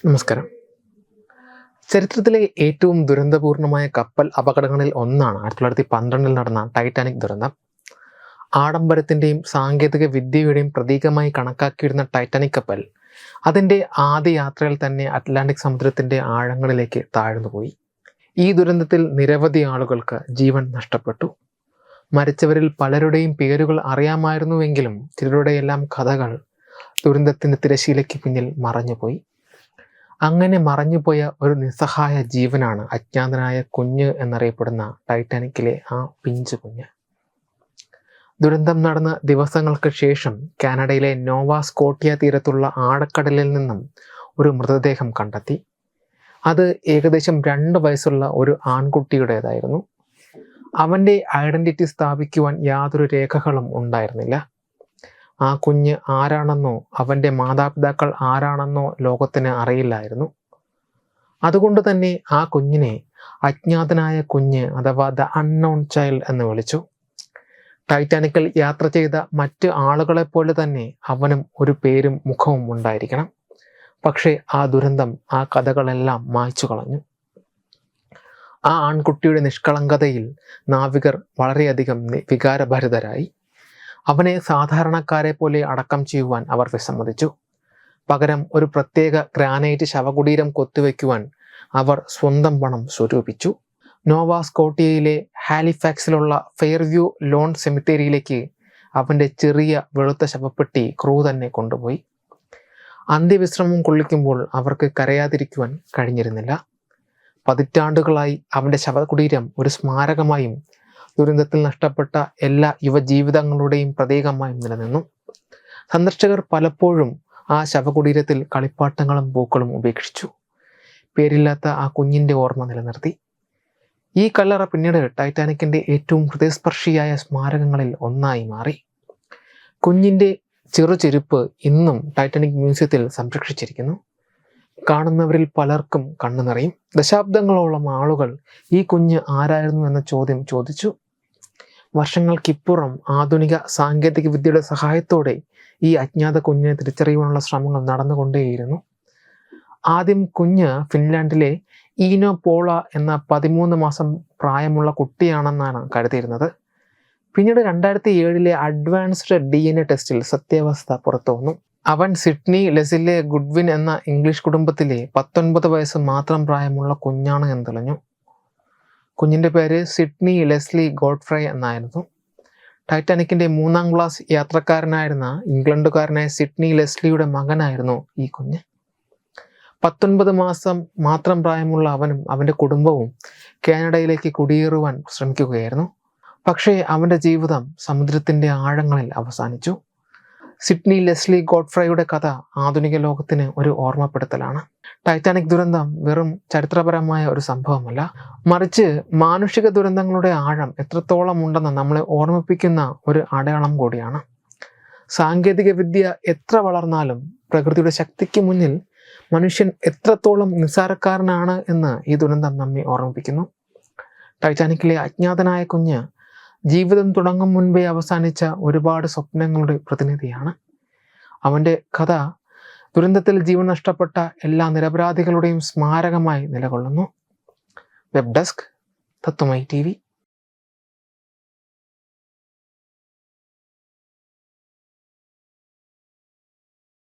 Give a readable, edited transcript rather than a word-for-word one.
നമസ്കാരം. ചരിത്രത്തിലെ ഏറ്റവും ദുരന്തപൂർണമായ കപ്പൽ അപകടങ്ങളിൽ ഒന്നാണ് 1912 നടന്ന ടൈറ്റാനിക് ദുരന്തം. ആഡംബരത്തിൻ്റെയും സാങ്കേതിക വിദ്യയുടെയും പ്രതീകമായി കണക്കാക്കിയിരുന്ന ടൈറ്റാനിക് കപ്പൽ അതിൻ്റെ ആദ്യ യാത്രയിൽ തന്നെ അറ്റ്ലാന്റിക് സമുദ്രത്തിൻ്റെ ആഴങ്ങളിലേക്ക് താഴ്ന്നുപോയി. ഈ ദുരന്തത്തിൽ നിരവധി ആളുകൾക്ക് ജീവൻ നഷ്ടപ്പെട്ടു. മരിച്ചവരിൽ പലരുടെയും പേരുകൾ അറിയാമായിരുന്നുവെങ്കിലും ചിലരുടെയെല്ലാം കഥകൾ ദുരന്തത്തിൻ്റെ തിരശീലയ്ക്ക് പിന്നിൽ മറഞ്ഞുപോയി. അങ്ങനെ മറഞ്ഞുപോയ ഒരു നിസ്സഹായ ജീവനാണ് അജ്ഞാതനായ കുഞ്ഞ് എന്നറിയപ്പെടുന്ന ടൈറ്റാനിക്കിലെ ആ പിഞ്ചു കുഞ്ഞ്. ദുരന്തം നടന്ന ദിവസങ്ങൾക്ക് ശേഷം കാനഡയിലെ നോവ സ്കോട്ടിയ തീരത്തുള്ള ആഴക്കടലിൽ നിന്നും ഒരു മൃതദേഹം കണ്ടെത്തി. അത് ഏകദേശം 2 വയസ്സുള്ള ഒരു ആൺകുട്ടിയുടേതായിരുന്നു. അവൻ്റെ ഐഡന്റിറ്റി സ്ഥാപിക്കുവാൻ യാതൊരു രേഖകളും ഉണ്ടായിരുന്നില്ല. ആ കുഞ്ഞ് ആരാണെന്നോ അവൻ്റെ മാതാപിതാക്കൾ ആരാണെന്നോ ലോകത്തിന് അറിയില്ലായിരുന്നു. അതുകൊണ്ട് തന്നെ ആ കുഞ്ഞിനെ അജ്ഞാതനായ കുഞ്ഞ് അഥവാ ദ അൺനോൺ ചൈൽഡ് എന്ന് വിളിച്ചു. ടൈറ്റാനിക്കിൽ യാത്ര ചെയ്ത മറ്റ് ആളുകളെപ്പോലെ തന്നെ അവനും ഒരു പേരും മുഖവും ഉണ്ടായിരിക്കണം. പക്ഷേ ആ ദുരന്തം ആ കഥകളെല്ലാം മായ്ച്ചു കളഞ്ഞു. ആ ആൺകുട്ടിയുടെ നിഷ്കളങ്കതയിൽ നാവികർ വളരെയധികം വികാരഭരിതരായി. അവനെ സാധാരണക്കാരെ പോലെ അടക്കം ചെയ്യുവാൻ അവർ വിസമ്മതിച്ചു. പകരം ഒരു പ്രത്യേക ഗ്രാനൈറ്റ് ശവകുടീരം കൊത്തുവയ്ക്കുവാൻ അവർ സ്വന്തം പണം സ്വരൂപിച്ചു. നോവ സ്കോട്ടിയയിലെ ഹാലിഫാക്സിലുള്ള ഫെയർവ്യൂ ലോൺ സെമിത്തേരിയിലേക്ക് അവൻ്റെ ചെറിയ വെളുത്ത ശവപ്പെട്ടി ക്രൂ തന്നെ കൊണ്ടുപോയി. അന്ത്യവിശ്രമം കൊള്ളിക്കുമ്പോൾ അവർക്ക് കരയാതിരിക്കുവാൻ കഴിഞ്ഞിരുന്നില്ല. പതിറ്റാണ്ടുകളായി അവൻ്റെ ശവകുടീരം ഒരു സ്മാരകമായും ദുരന്തത്തിൽ നഷ്ടപ്പെട്ട എല്ലാ യുവജീവിതങ്ങളുടെയും പ്രതീകമായും നിലനിന്നു. സന്ദർശകർ പലപ്പോഴും ആ ശവകുടീരത്തിൽ കളിപ്പാട്ടങ്ങളും പൂക്കളും ഉപേക്ഷിച്ചു. പേരില്ലാത്ത ആ കുഞ്ഞിൻ്റെ ഓർമ്മ നിലനിർത്തി. ഈ കല്ലറ പിന്നീട് ടൈറ്റാനിക്കിൻ്റെ ഏറ്റവും ഹൃദയസ്പർശിയായ സ്മാരകങ്ങളിൽ ഒന്നായി മാറി. കുഞ്ഞിൻ്റെ ചെറുചെരുപ്പ് ഇന്നും ടൈറ്റാനിക് മ്യൂസിയത്തിൽ സംരക്ഷിച്ചിരിക്കുന്നു. കാണുന്നവരിൽ പലർക്കും കണ്ണു നിറയും. ദശാബ്ദങ്ങളോളം ആളുകൾ ഈ കുഞ്ഞ് ആരായിരുന്നു എന്ന ചോദ്യം ചോദിച്ചു. വർഷങ്ങൾക്കിപ്പുറം ആധുനിക സാങ്കേതിക വിദ്യയുടെ സഹായത്തോടെ ഈ അജ്ഞാത കുഞ്ഞിനെ തിരിച്ചറിയുവാനുള്ള ശ്രമങ്ങൾ നടന്നുകൊണ്ടേയിരുന്നു. ആദ്യം കുഞ്ഞ് ഫിൻലാൻഡിലെ ഈനോ പോള എന്ന 13 മാസം പ്രായമുള്ള കുട്ടിയാണെന്നാണ് കരുതിയിരുന്നത്. പിന്നീട് 2007 അഡ്വാൻസ്ഡ് DNA ടെസ്റ്റിൽ സത്യാവസ്ഥ പുറത്തു വന്നു. അവൻ സിഡ്നി ലെസ്ലി ഗുഡ്വിൻ എന്ന ഇംഗ്ലീഷ് കുടുംബത്തിലെ 19 വയസ്സ് മാത്രം പ്രായമുള്ള കുഞ്ഞാണ് എന്ന് തെളിഞ്ഞു. കുഞ്ഞിൻ്റെ പേര് സിഡ്നി ലെസ്ലി ഗോഡ്ഫ്രൈ എന്നായിരുന്നു. ടൈറ്റാനിക്കിൻ്റെ 3ാം ക്ലാസ് യാത്രക്കാരനായിരുന്ന ഇംഗ്ലണ്ടുകാരനായ സിഡ്നി ലെസ്ലിയുടെ മകനായിരുന്നു ഈ കുഞ്ഞ്. 19 മാസം മാത്രം പ്രായമുള്ള അവനും അവൻ്റെ കുടുംബവും കാനഡയിലേക്ക് കുടിയേറുവാൻ ശ്രമിക്കുകയായിരുന്നു. പക്ഷേ അവൻ്റെ ജീവിതം സമുദ്രത്തിൻ്റെ ആഴങ്ങളിൽ അവസാനിച്ചു. സിഡ്നി ലെസ്ലി ഗോഡ്ഫ്രൈയുടെ കഥ ആധുനിക ലോകത്തിന് ഒരു ഓർമ്മപ്പെടുത്തലാണ്. ടൈറ്റാനിക് ദുരന്തം വെറും ചരിത്രപരമായ ഒരു സംഭവമല്ല, മറിച്ച് മാനുഷിക ദുരന്തങ്ങളുടെ ആഴം എത്രത്തോളം ഉണ്ടെന്ന് നമ്മളെ ഓർമ്മിപ്പിക്കുന്ന ഒരു അടയാളം കൂടിയാണ്. സാങ്കേതിക വിദ്യ എത്ര വളർന്നാലും പ്രകൃതിയുടെ ശക്തിക്ക് മുന്നിൽ മനുഷ്യൻ എത്രത്തോളം നിസ്സാരക്കാരനാണ് എന്ന് ഈ ദുരന്തം നമ്മെ ഓർമ്മിപ്പിക്കുന്നു. ടൈറ്റാനിക്കിലെ അജ്ഞാതനായ കുഞ്ഞ് ജീവിതം തുടങ്ങും മുൻപേ അവസാനിച്ച ഒരുപാട് സ്വപ്നങ്ങളുടെ പ്രതിനിധിയാണ്. അവൻ്റെ കഥ ദുരന്തത്തിൽ ജീവൻ നഷ്ടപ്പെട്ട എല്ലാ നിരപരാധികളുടെയും സ്മാരകമായി നിലകൊള്ളുന്നു. വെബ് ഡെസ്ക് തത്വമൈ TV.